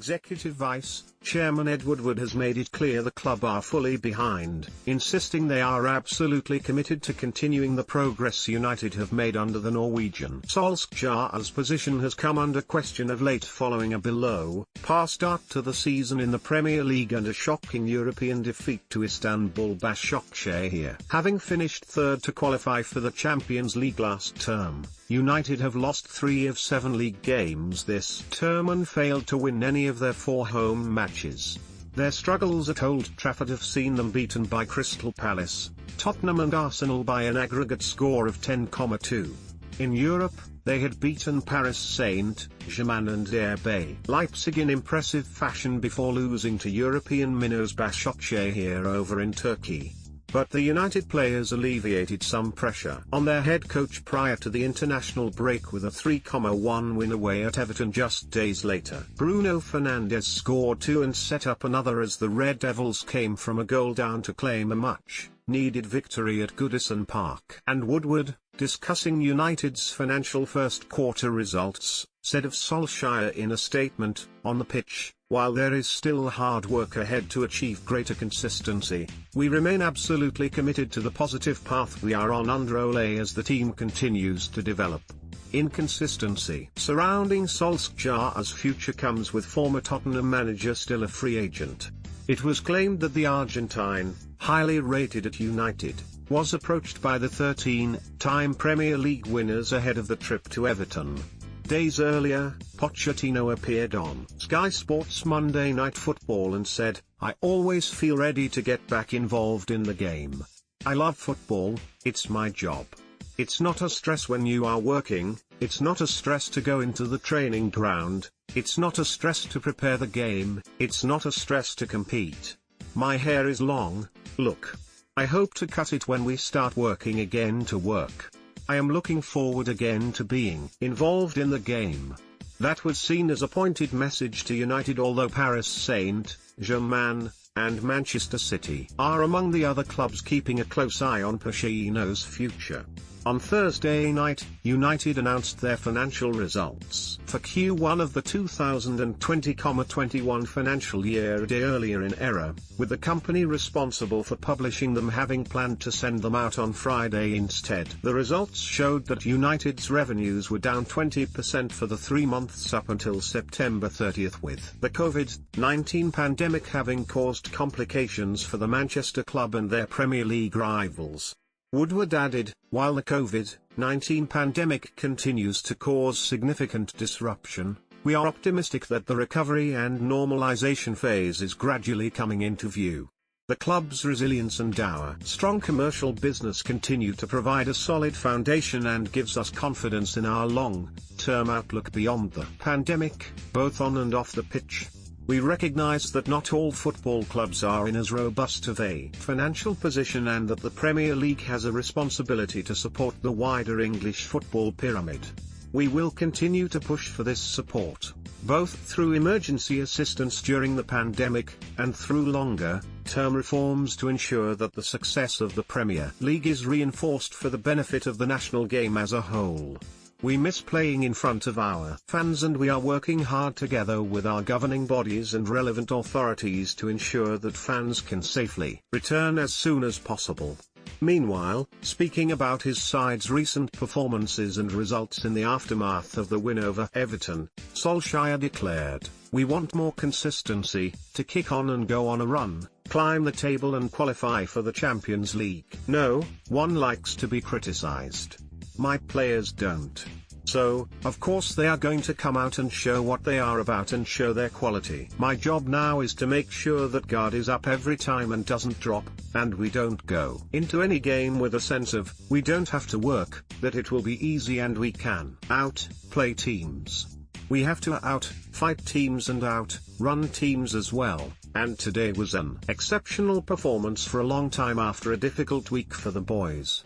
Executive Vice Chairman Ed Woodward has made it clear the club are fully behind, insisting they are absolutely committed to continuing the progress United have made under the Norwegian. Solskjaer's position has come under question of late following a below-par start to the season in the Premier League and a shocking European defeat to Istanbul Başakşehir. Having finished third to qualify for the Champions League last term, United have lost 3 of 7 league games this term and failed to win any of their 4 home matches. Their struggles at Old Trafford have seen them beaten by Crystal Palace, Tottenham and Arsenal by an aggregate score of 10,2. In Europe, they had beaten Paris Saint-Germain and RB Leipzig in impressive fashion before losing to European minnows Başakşehir over in Turkey. But the United players alleviated some pressure on their head coach prior to the international break with a 3-1 win away at Everton just days later. Bruno Fernandes scored 2 and set up another as the Red Devils came from a goal down to claim a much-needed victory at Goodison Park. And Woodward, discussing United's financial first-quarter results, said of Solskjaer in a statement, "On the pitch, while there is still hard work ahead to achieve greater consistency, we remain absolutely committed to the positive path we are on under Ole as the team continues to develop." Inconsistency surrounding Solskjaer's future comes with former Tottenham manager still a free agent. It was claimed that the Argentine, highly rated at United, was approached by the 13-time Premier League winners ahead of the trip to Everton. Days earlier, Pochettino appeared on Sky Sports Monday Night Football and said, "I always feel ready to get back involved in the game. I love football, it's my job. It's not a stress when you are working, it's not a stress to go into the training ground, it's not a stress to prepare the game, it's not a stress to compete. My hair is long, look. I hope to cut it when we start working again to work. I am looking forward again to being involved in the game." That was seen as a pointed message to United, although Paris Saint-Germain and Manchester City are among the other clubs keeping a close eye on Pochettino's future. On Thursday night, United announced their financial results for Q1 of the 2020-21 financial year a day earlier in error, with the company responsible for publishing them having planned to send them out on Friday instead. The results showed that United's revenues were down 20% for the 3 months up until September 30th, with the COVID-19 pandemic having caused complications for the Manchester club and their Premier League rivals. Woodward added, "While the COVID-19 pandemic continues to cause significant disruption, we are optimistic that the recovery and normalization phase is gradually coming into view. The club's resilience and our strong commercial business continue to provide a solid foundation and gives us confidence in our long-term outlook beyond the pandemic, both on and off the pitch. We recognize that not all football clubs are in as robust of a financial position and that the Premier League has a responsibility to support the wider English football pyramid. We will continue to push for this support, both through emergency assistance during the pandemic, and through longer-term reforms to ensure that the success of the Premier League is reinforced for the benefit of the national game as a whole. We miss playing in front of our fans and we are working hard together with our governing bodies and relevant authorities to ensure that fans can safely return as soon as possible." Meanwhile, speaking about his side's recent performances and results in the aftermath of the win over Everton, Solskjaer declared, "We want more consistency, to kick on and go on a run, climb the table and qualify for the Champions League. No one likes to be criticized. My players don't. So, of course they are going to come out and show what they are about and show their quality. My job now is to make sure that guard is up every time and doesn't drop, and we don't go into any game with a sense of, we don't have to work, that it will be easy and we can out-play teams. We have to out-fight teams and out-run teams as well, and today was an exceptional performance for a long time after a difficult week for the boys."